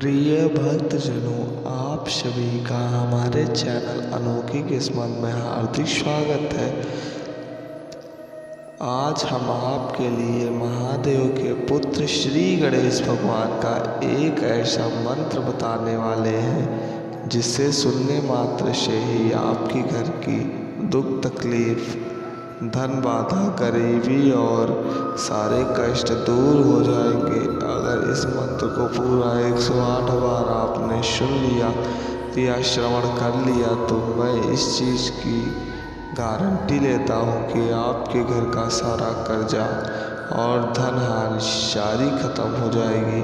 प्रिय भक्तजनों, आप सभी का हमारे चैनल अनोखी किस्मत में हार्दिक स्वागत है। आज हम आपके लिए महादेव के पुत्र श्री गणेश भगवान का एक ऐसा मंत्र बताने वाले हैं जिसे सुनने मात्र से ही आपकी घर की दुख तकलीफ, धन बाधा, गरीबी और सारे कष्ट दूर हो जाएंगे। अगर इस मंत्र को पूरा 108 बार आपने सुन लिया या श्रवण कर लिया तो मैं इस चीज़ की गारंटी लेता हूँ कि आपके घर का सारा कर्जा और धन हानि सारी खत्म हो जाएगी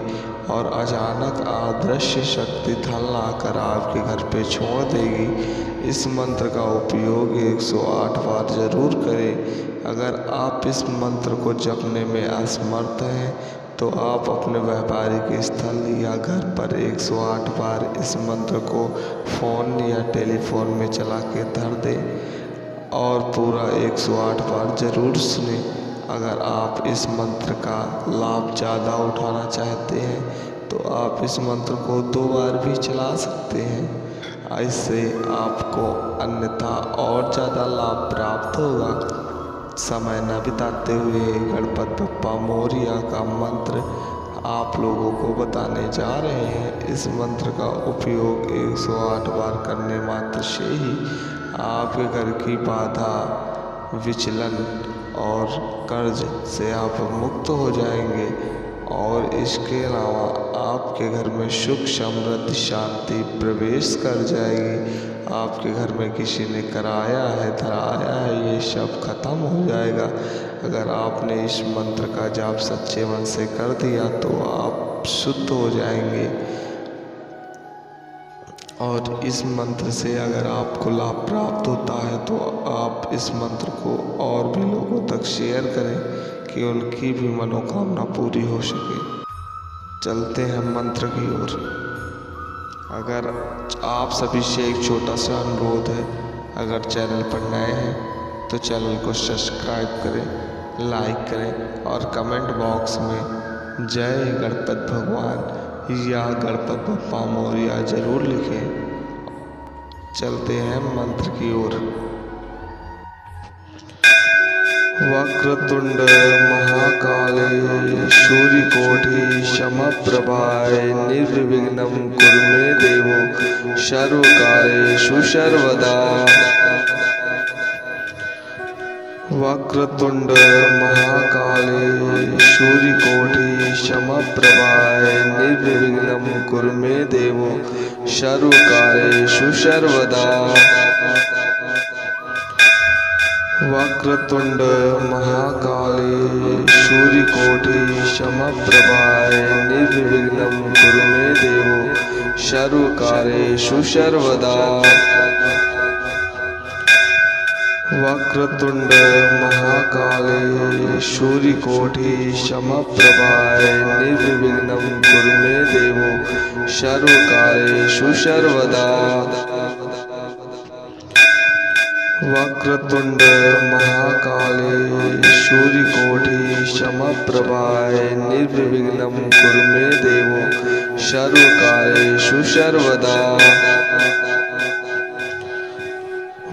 और अचानक अदृश्य शक्ति धन लाकर आपके घर पे छोड़ देगी। इस मंत्र का उपयोग 108 बार जरूर करें। अगर आप इस मंत्र को जपने में असमर्थ हैं तो आप अपने व्यापारिक स्थल या घर पर 108 बार इस मंत्र को फ़ोन या टेलीफोन में चला के धर दें और पूरा 108 बार ज़रूर सुने। अगर आप इस मंत्र का लाभ ज़्यादा उठाना चाहते हैं तो आप इस मंत्र को 2 बार भी चला सकते हैं। इससे आपको अन्यथा और ज़्यादा लाभ प्राप्त होगा। समय न बिताते हुए गणपति बप्पा मोरया का मंत्र आप लोगों को बताने जा रहे हैं। इस मंत्र का उपयोग 108 बार करने मात्र से ही आपके घर की बाधा, विचलन और कर्ज से आप मुक्त हो जाएंगे और इसके अलावा आपके घर में सुख, समृद्धि, शांति प्रवेश कर जाएगी। आपके घर में किसी ने कराया है, धराया है, ये सब खत्म हो जाएगा। अगर आपने इस मंत्र का जाप सच्चे मन से कर दिया तो आप शुद्ध हो जाएंगे। और इस मंत्र से अगर आपको लाभ प्राप्त होता है तो आप इस मंत्र को और भी लोगों तक शेयर करें कि उनकी भी मनोकामना पूरी हो सके। चलते हैं मंत्र की ओर। अगर आप सभी से एक छोटा सा अनुरोध है, अगर चैनल पर नए हैं तो चैनल को सब्सक्राइब करें, लाइक करें और कमेंट बॉक्स में जय गणपति भगवान या गणपति बप्पा मोरया जरूर लिखें। चलते हैं मंत्र की ओर। वक्रतुंड महाकाले सूर्यकोटि समप्रभाय निर्विघ्नं कुरु मे देवो सर्वकार्येषु सर्वदा। वक्रतुंड महाकाले सूर्यकोटि समप्रभाय निर्विघ्नं कुरु मे देवो सर्वकार्येषु सर्वदा। वक्रतुंड महाकाले सूर्यकोटि समप्रभाय निर्विघ्नं कुरु मे देवो सर्वकार्येषु सर्वदा। वक्रतुंड महाकाले सूर्यकोटि समप्रभाय निर्विघ्नं कुरु मे देवो सर्वकार्येषु सर्वदा। वक्रतुंड महाकाले सूर्यकोटि समप्रभाय निर्विघ्नं कुरु मे देवो सर्वकार्येषु सर्वदा।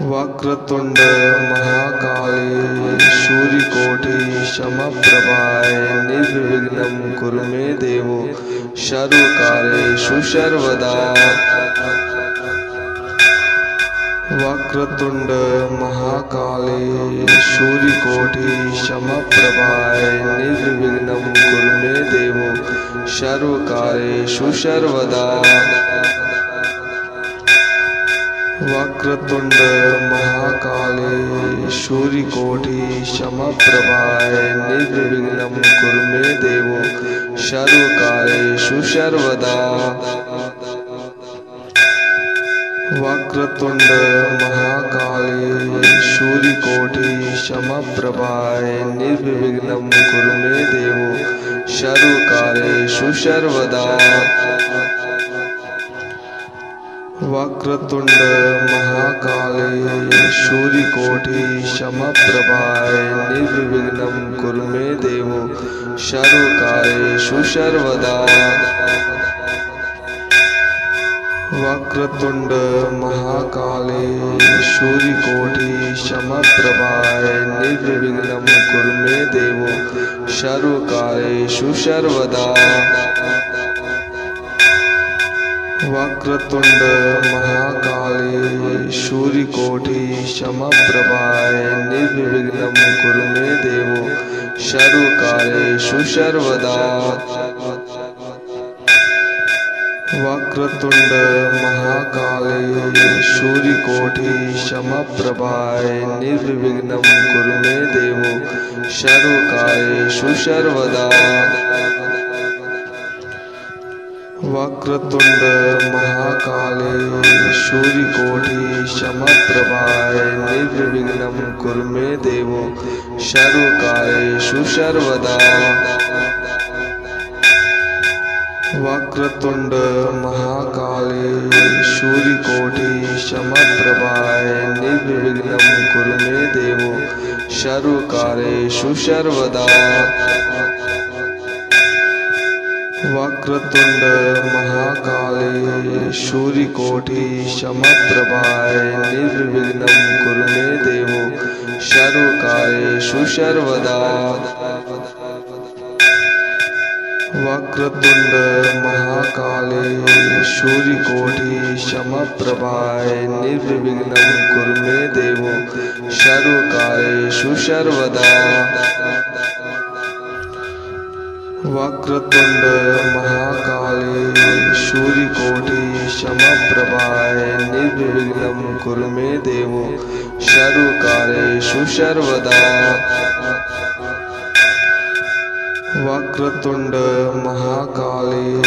वक्रतुंड महाकाले सूर्यकोटि समप्रभाय निर्विघ्नं कुरु मे देवो सर्वकार्येषु सर्वदा। वक्रतुंड महाकाले सूर्यकोटि समप्रभाय निर्विघ्नं कुरु मे देवो सर्वकार्येषु सर्वदा। वक्रतुंड महाकाले सूर्यकोटि समप्रभाय निर्विघ्नं कुरु मे देवो सर्वकार्येषु सर्वदा। वक्रतुंड महाकाले सूर्यकोटि समप्रभाय निर्विघ्नं कुरु मे देवो सर्वकार्येषु सर्वदा। वक्रतुंड महाकाले सूर्यकोटि समप्रभाय निर्विघ्नं कुरु मे देवो सर्वकार्येषु सर्वदा। वक्रतुंड महाकाले सूर्यकोटि समप्रभाय निर्विघ्नं कुरु मे देवो सर्वकार्येषु सर्वदा। वक्रतुंड महाकाले सूर्यकोटि समप्रभाय निर्विघ्नं कुरु मे देवो सर्वकार्येषु सर्वदा। वक्रतुंड महाकाले सूर्यकोटि समप्रभाय निर्विघ्नं कुरु मे देवो सर्वकार्येषु सर्वदा। वक्रतुंड महाकाले सूर्यकोटि समप्रभाय निर्विघ्नं कुरु मे देवो सर्वकार्येषु सर्वदा। वक्रतुंड महाकाले सूर्यकोटि समप्रभाय निर्विघ्नं कुरु मे देवो सर्वकार्येषु सर्वदा। वक्रतुंड महाकाले सूर्यकोटि समप्रभाय निर्विघ्नं कुरु मे देवो सर्वकार्येषु सर्वदा। वक्रतुंड महाकाले सूर्यकोटि समप्रभाय निर्विघ्नं कुरु मे देवो सर्वकार्येषु सर्वदा। वक्रतुंड महाकाले सूर्यकोटि समप्रभाय निर्विघ्नं कुरु मे देवो सर्वकार्येषु सर्वदा। वक्रतुंड महाकाले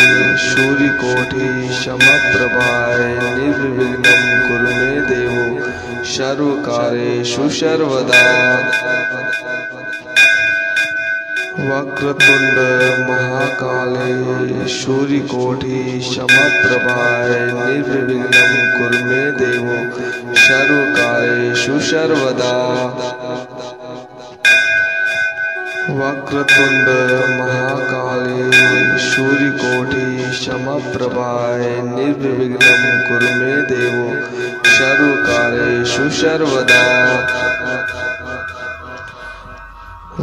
सूर्यकोटि समप्रभाय निर्विघ्नं कुरु मे देवो सर्वकार्येषु सर्वदा। वक्रतुंड महाकाले सूर्यकोटि समप्रभाय निर्विघ्नं कुरु मे देवो सर्वकार्येषु सर्वदा। वक्रतुंड महाकाले सूर्यकोटि समप्रभाय निर्विघ्नं कुरु मे देवो सर्वकार्येषु सर्वदा।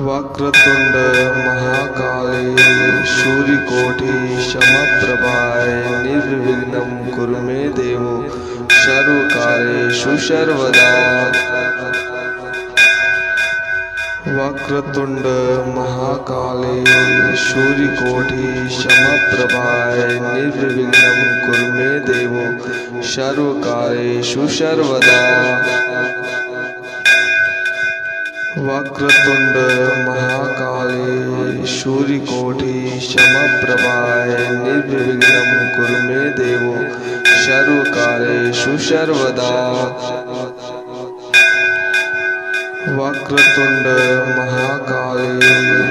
वक्रतुंड महाकाले सूर्यकोटि समप्रभाय निर्विघ्नं कुरु मे देवो सर्वकार्येषु सर्वदा। वक्रतुंड महाकाले सूर्यकोटि समप्रभाय निर्विघ्नं कुरु मे देवो सर्वकार्येषु सर्वदा। वक्रतुंड महाकाले सूर्यकोटि समप्रभाय निर्विघ्नं कुरु मे देवो सर्वकार्येषु सर्वदा। वक्रतुंड महाकाले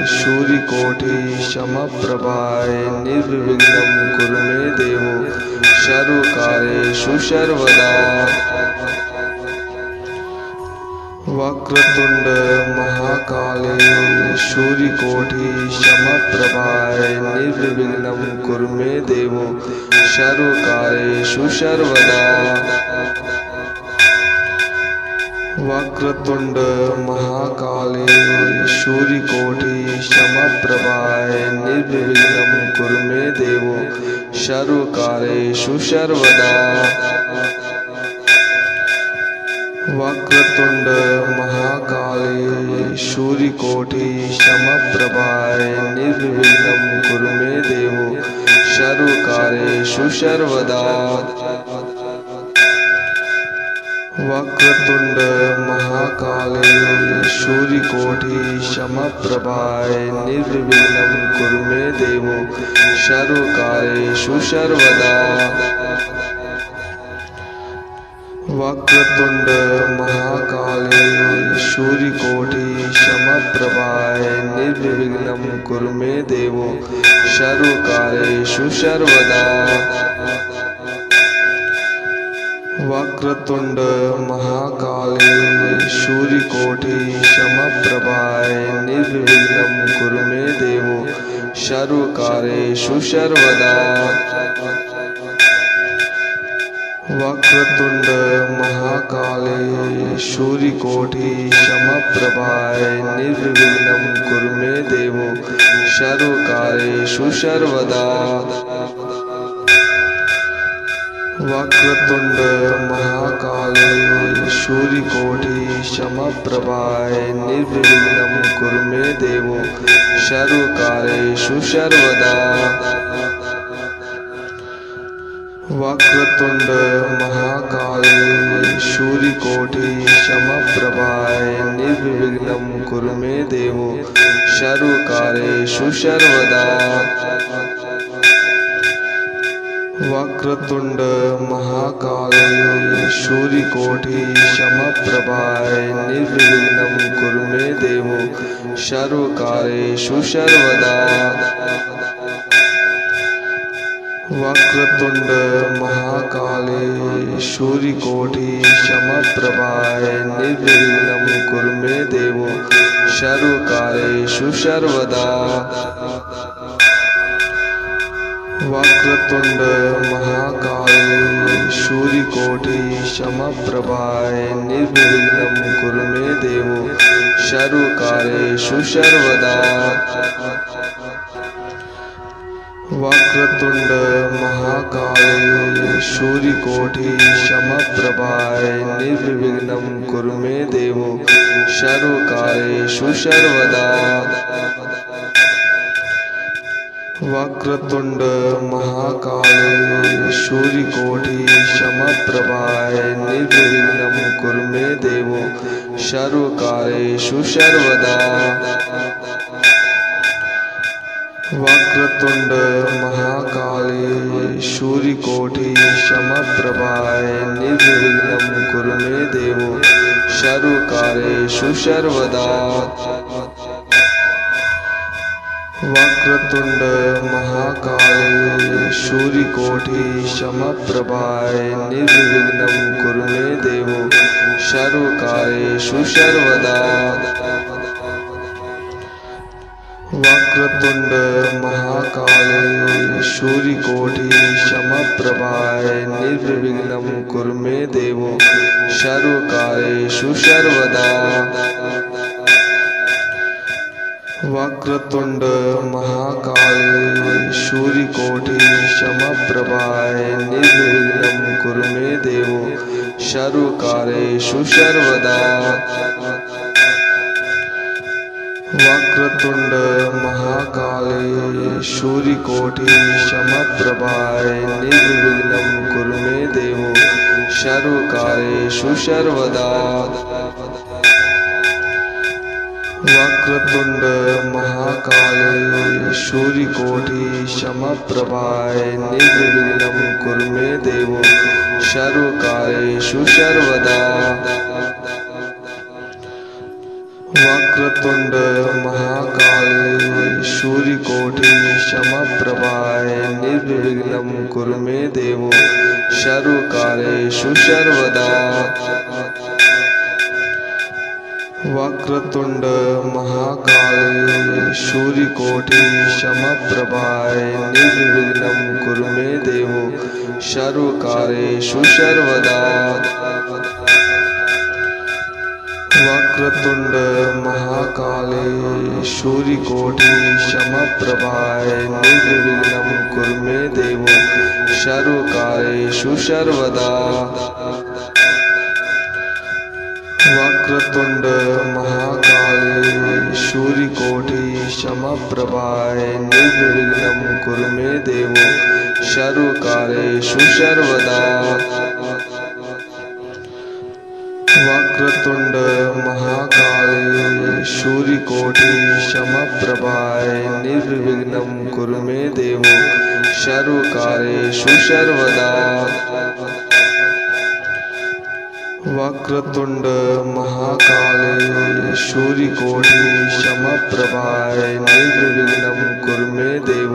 सूर्यकोटि समप्रभाय निर्विघ्नं कुरु मे देवो सर्वकार्येषु सर्वदा। वक्रतुंड महाकाले सूर्यकोटि समप्रभाय निर्विघ्नं कुरु मे देवो सर्वकार्येषु सर्वदा। वक्रतुंड महाकाले सूर्यकोटि समप्रभाय निर्विघ्नं कुरु मे देवो सर्वकार्येषु सर्वदा। वक्रतुंड महाकाले सूर्यकोटि समप्रभाय निर्विघ्नं कुरु मे देवो सर्वकार्येषु सर्वदा। वक्रतुंड महाकाले सूर्यकोटि समप्रभाय निर्विघ्नं कुरु मे देवो सर्वकार्येषु सर्वदा। वक्रतुंड महाकाले सूर्यकोटि समप्रभाय निर्विघ्नं कुरु मे देवो सर्वकार्येषु सर्वदा। वक्रतुंड महाकाले सूर्यकोटि समप्रभाय निर्विघ्नं कुरु मे देवो सर्वकार्येषु सर्वदा। वक्रतुंड महाकाले सूर्यकोटि समप्रभाय निर्विघ्नं कुरु मे देव सर्वकार्येषु सर्वदा। वक्रतुंड महाकाले सूर्यकोटि समप्रभाय निर्विघ्नं कुरु मे देव सर्वकार्येषु सर्वदा। वक्रतुंड महाकाले सूर्यकोटि समप्रभाय निर्विघ्नं कुरु मे देव सर्वकार्येषु सर्वदा। वक्रतुंड महाकाले सूर्यकोटि समप्रभाय निर्विघ्नं कुरु मे देव सर्वकार्येषु सर्वदा। वक्रतुंड महाकाले सूर्यकोटि समप्रभाय निर्विघ्नं कुरु मे देव सर्वकार्येषु सर्वदा। वक्रतुंड महाकाले सूर्यकोटि समप्रभाय निर्विघ्नं कुरु मे देव सर्वकार्येषु सर्वदा। वक्रतुंड महाकाले सूर्यकोटि समप्रभाय निर्विघ्नं कुरु मे देव सर्वकार्येषु सर्वदा। वक्रतुंड महाकाले सूर्यकोटि समप्रभाय निर्विघ्नं कुरु मे देव सर्वकार्येषु सर्वदा। वक्रतुंड महाकाले सूर्यकोटि समप्रभाय निर्विघ्नं कुरु मे देव सर्वकार्येषु सर्वदा। वक्रतुंड महाकाले सूर्यकोटि समप्रभाय निर्विघ्नं कुरु मे देव सर्वकार्येषु सर्वदा। वक्रतुंड महाकाले सूर्यकोटि समप्रभाय निर्विघ्नं कुरु मे देव सर्वकार्येषु सर्वदा। वक्रतुंड महाकाले सूर्यकोटि समप्रभाय निर्विघ्नं कुरु मे देव सर्वकार्येषु सर्वदा। वक्रतुंड महाकाले सूर्यकोटि समप्रभाय निर्विघ्नं कुरु मे देव सर्वकार्येषु सर्वदा। वक्रतुंड महाकाले सूर्यकोटि समप्रभाय निर्विघ्नं कुरु मे देव सर्वकार्येषु सर्वदा। वक्रतुंड महाकाले सूर्यकोटि समप्रभाय निर्विघ्नं कुरु मे देव सर्वकार्येषु सर्वदा। वक्रतुंड महाकाले सूर्यकोटि समप्रभाय निर्विघ्नं कुरु मे देव सर्वकार्येषु सर्वदा। वक्रतुंड महाकाले सूर्यकोटि समप्रभाय निर्विघ्नं कुरु मे देव सर्वकार्येषु सर्वदा। वक्रतुंड महाकाले सूर्यकोटि समप्रभाय निर्विघ्नं कुरु मे देव सर्वकार्येषु सर्वदा। वक्रतुंड महाकाले सूर्यकोटि समप्रभाय निर्विघ्नं कुरु मे देव सर्वकार्येषु सर्वदा। वक्रतुंड महाकाले सूर्यकोटि समप्रभाय निर्विघ्नं कुरु मे देव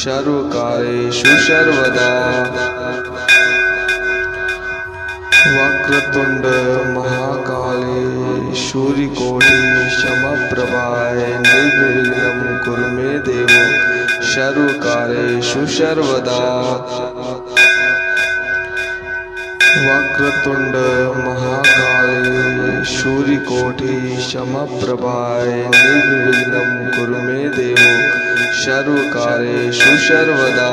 सर्वकार्येषु सर्वदा। वक्रतुंड महाकाले सूर्यकोटि समप्रभाय निर्विघ्नं कुरु मे देव सर्वकार्येषु सर्वदा। वक्रतुंड महाकाय सूर्यकोटि समप्रभाय निर्विघ्नं कुरु मे देव सर्वकार्येषु सर्वदा।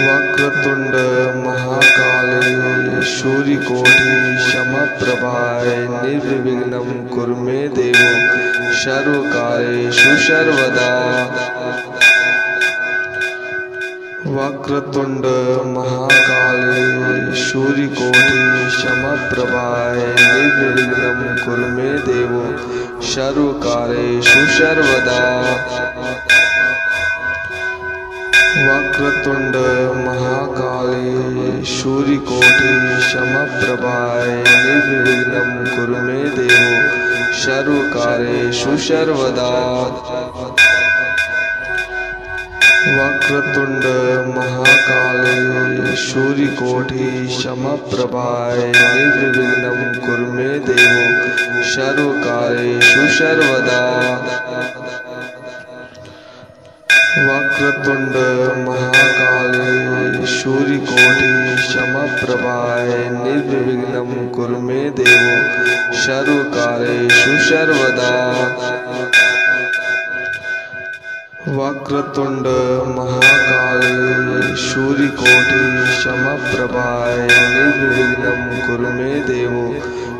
वक्रतुंड महाकाय सूर्यकोटि समप्रभाय निर्विघ्नं कुरु मे देव सर्वकार्येषु सर्वदा। वक्रतुंड महाकाय सूर्यकोटि समप्रभाय निर्विघ्नं कुरु मे देव सर्वकार्येषु सर्वदा। वक्रतुंड महाकाय सूर्यकोटि समप्रभाय निर्विघ्नं कुरु मे देव सर्वकार्येषु सर्वदा। वक्रतुंड महाकाय सूर्यकोटि समप्रभाय निर्विघ्नं कुरु मे देव सर्वकार्येषु सर्वदा। वक्रतुंड महाकाय सूर्यकोटि समप्रभाय निर्विघ्नं कुरु मे देव सर्वकार्येषु सर्वदा। वक्रतुंड महाकाय सूर्यकोटि समप्रभाय निर्विघ्नं कुरु मे देव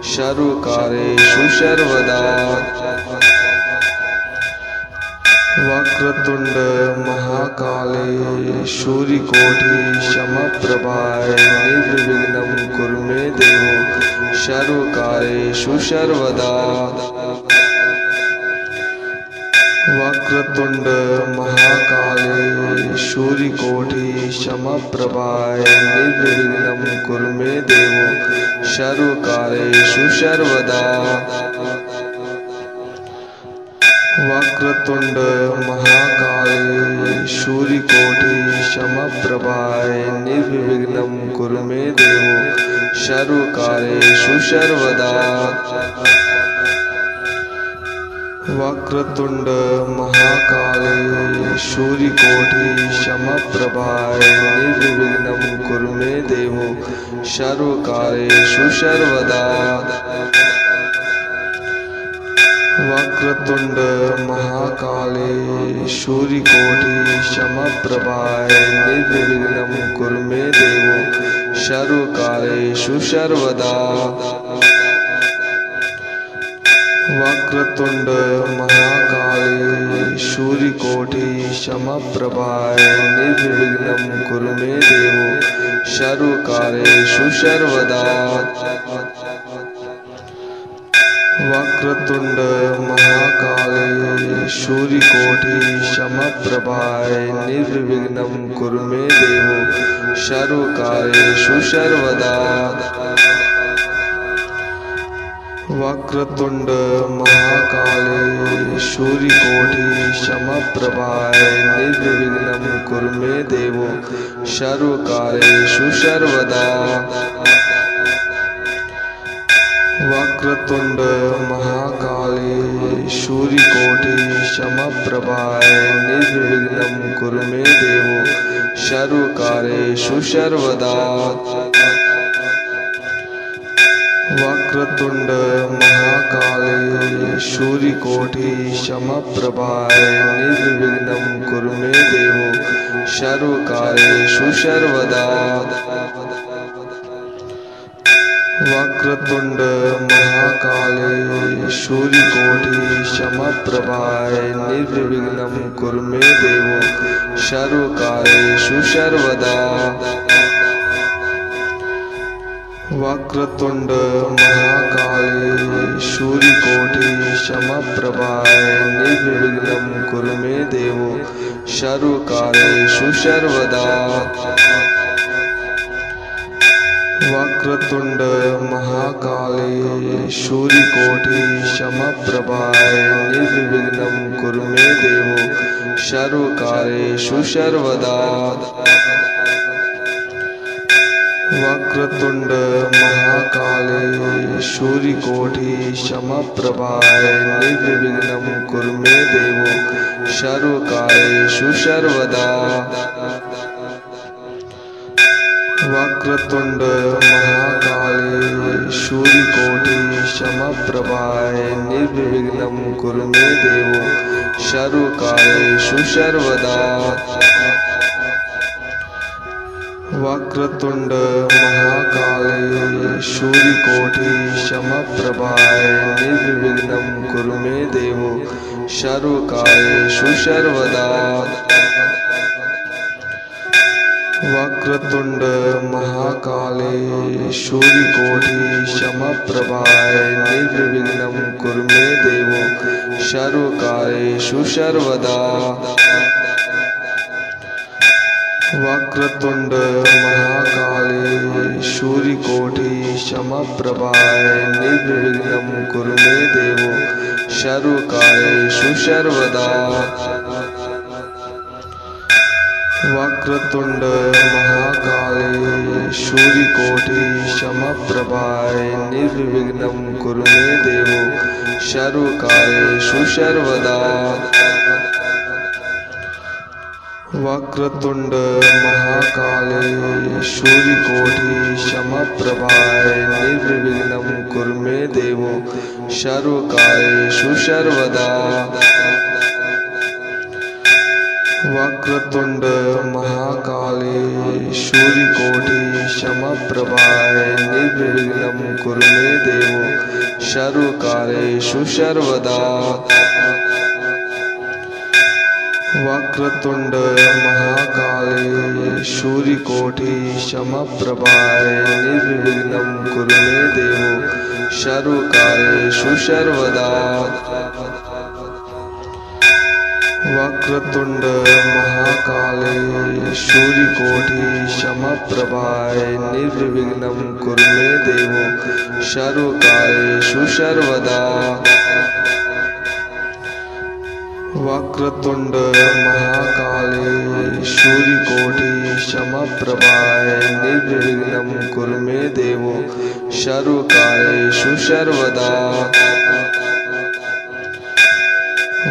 सर्वकार्येषु सर्वदा। वक्रतुंड महाकाय सूर्यकोटि समप्रभाय निर्विघ्नं कुरु मे देव सर्वकार्येषु सर्वदा। वक्रतुंड महाकाय सूर्यकोटि समप्रभाय निर्विघ्नं कुरु मे देव सर्वकार्येषु सर्वदा। वक्रतुंड महाकाय सूर्यकोटि समप्रभाय निर्विघ्नं कुरु मे देव सर्वकार्येषु सर्वदा। वक्रतुंड महाकाय सूर्यकोटि समप्रभाय निर्विघ्नं कुरु मे देव सर्वकार्येषु सर्वदा। वक्रतुंड महाकाय सूर्यकोटि समप्रभाय निर्विघ्नं कुरु मे देव सर्वकार्येषु सर्वदा। वक्रतुंड महाकाय सूर्यकोटि समप्रभाय निर्विघ्नं कुरु मे देव सर्वकार्येषु सर्वदा। वक्रतुंड महाकाय सूर्यकोटि समप्रभाय निर्विघ्नं कुरु मे देव सर्वकार्येषु सर्वदा। वक्रतुंड महाकाय सूर्यकोटि समप्रभाय निर्विघ्नं कुरु मे देव सर्वकार्येषु सर्वदा। वक्रतुंड महाकाय सूर्यकोटि समप्रभाय निर्विघ्नं कुरु मे देव सर्वकार्येषु सर्वदा। वक्रतुंड महाकाय सूर्यकोटि समप्रभाय निर्विघ्नं कुरु मे देव सर्वकार्येषु सर्वदा। वक्रतुंड महाकाय सूर्यकोटि समप्रभाय निर्विघ्नं कुरु मे देव सर्वकार्येषु सर्वदा। वक्रतुंड महाकाय सूर्यकोटि समप्रभाय निर्विघ्नं कुरु मे देव सर्वकार्येषु सर्वदा। वक्रतुंड महाकाय सूर्यकोटि समप्रभाय निर्विघ्नं कुरु मे देव सर्वकार्येषु सर्वदा। वक्रतुंड महाकाय सूर्यकोटि समप्रभाय निर्विघ्नं कुरु मे देव सर्वकार्येषु सर्वदा। वक्रतुंड महाकाले सूर्यकोटि समप्रभाय निर्विघ्नं कुरु मे देवो सर्वकार्येषु सर्वदा। वक्रतुंड महाकाले सूर्यकोटि समप्रभाय निर्विघ्नं कुरु मे देवो सर्वकार्येषु सर्वदा। वक्रतुंड महाकाले सूर्यकोटि समप्रभाय निर्विघ्नं कुरु मे देवो सर्वकार्येषु सर्वदा। वक्रतुंड महाकाले सूर्यकोटि समप्रभाय निर्विघ्नं कुरु मे देवो सर्वकार्येषु सर्वदा। वक्रतुंड महाकाले सूर्यकोटि समप्रभाय निर्विघ्नं कुरु मे देवो सर्वकार्येषु सर्वदा। वक्रतुंड महाकाले सूर्यकोटि समप्रभाय निर्विघ्नं कुरु मे देवो सर्वकार्येषु सर्वदा। वक्रतुंड महाकाले सूर्यकोटि समप्रभाय निर्विघ्नं कुरु मे देवो सर्वकार्येषु सर्वदा। वक्रतुंड महाकाले सूर्यकोटि समप्रभाय निर्विघ्नं कुरु मे देवो सर्वकार्येषु सर्वदा। वक्रतुंड महाकाले सूर्यकोटि समप्रभाय निर्विघ्नं कुरु मे देवो सर्वकार्येषु सर्वदा। वक्रतुंड महाकाले सूर्यकोटि समप्रभाय निर्विघ्नं कुरु मे देवो सर्वकार्येषु सर्वदा।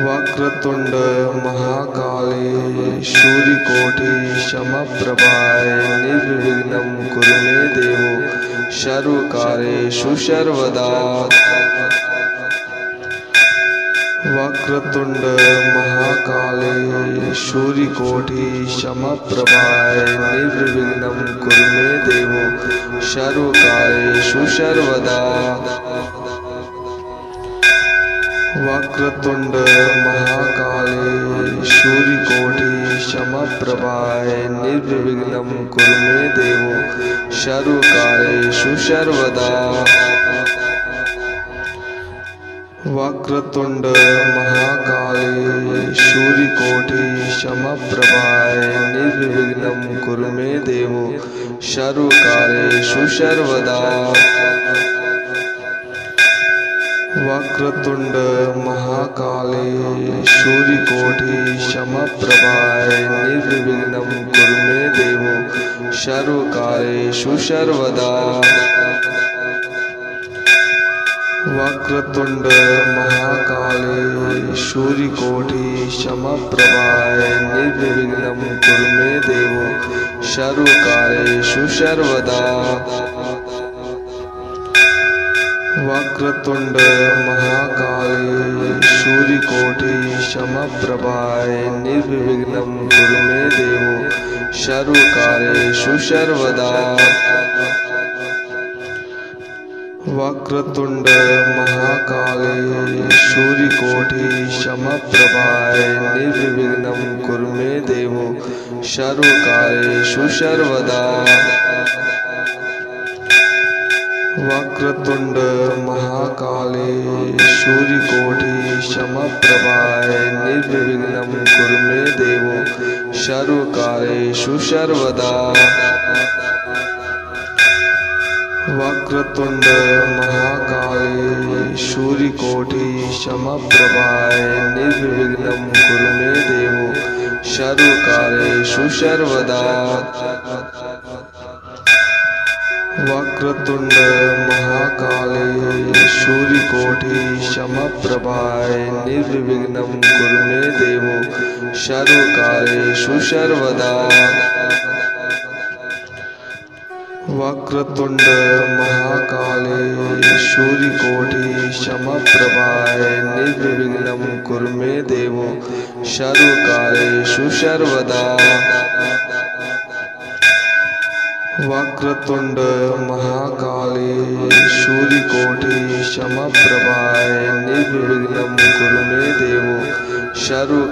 वक्रतुंड महाकाले सूर्यकोटि समप्रभाय निर्विघ्नं कुरु मे देवो सर्वकार्येषु सर्वदा। वक्रतुंड महाकाले सूर्यकोटि समप्रभाय निर्विघ्नं कुरु मे देवो सर्वकार्येषु सर्वदा। वक्रतुंड महाकाले सूर्यकोटि समप्रभाय निर्विघ्नं कुरु मे देवो सर्वकार्येषु सर्वदा। वक्रतुंड महाकाले सूर्यकोटि समप्रभाय निर्विघ्नं कुरु मे देवो सर्वकार्येषु सर्वदा। वक्रतुंड महाकाले सूर्यकोटि समप्रभाय निर्विघ्नं कुरु मे देवो सर्वकार्येषु सर्वदा। वक्रतुंड महाकाले सूर्यकोटि समप्रभाय निर्विघ्नं कुरु मे देवो सर्वकार्येषु सर्वदा। वक्रतुंड महाकाले सूर्यकोटि समप्रभाय निर्विघ्नं कुरु मे देवो सर्वकार्येषु सर्वदा। वक्रतुंड महाकाले सूर्यकोटि समप्रभाय निर्विघ्नं कुरु मे देवो सर्वकार्येषु सर्वदा। वक्रतुंड महाकाले सूर्यकोटि समप्रभाय निर्विघ्नं कुरु मे देवो सर्वकार्येषु सर्वदा। वक्रतुंड महाकाले सूर्यकोटि समप्रभाय निर्विघ्नं कुरु मे देवो सर्वकार्येषु सर्वदा। वक्रतुंड महाकाले सूर्यकोटि समप्रभाय निर्विघ्नं कुरु मे देवो सर्वकार्येषु सर्वदा। वक्रतुंड महाकाले सूर्यकोटि समप्रभाय निर्विघ्नं कुरु मे देव सर्वकार्येषु सर्वदा। वक्रतुंड महाकाले सूर्यकोटि समप्रभाय निर्विघ्नं कुरु मे देव सर्व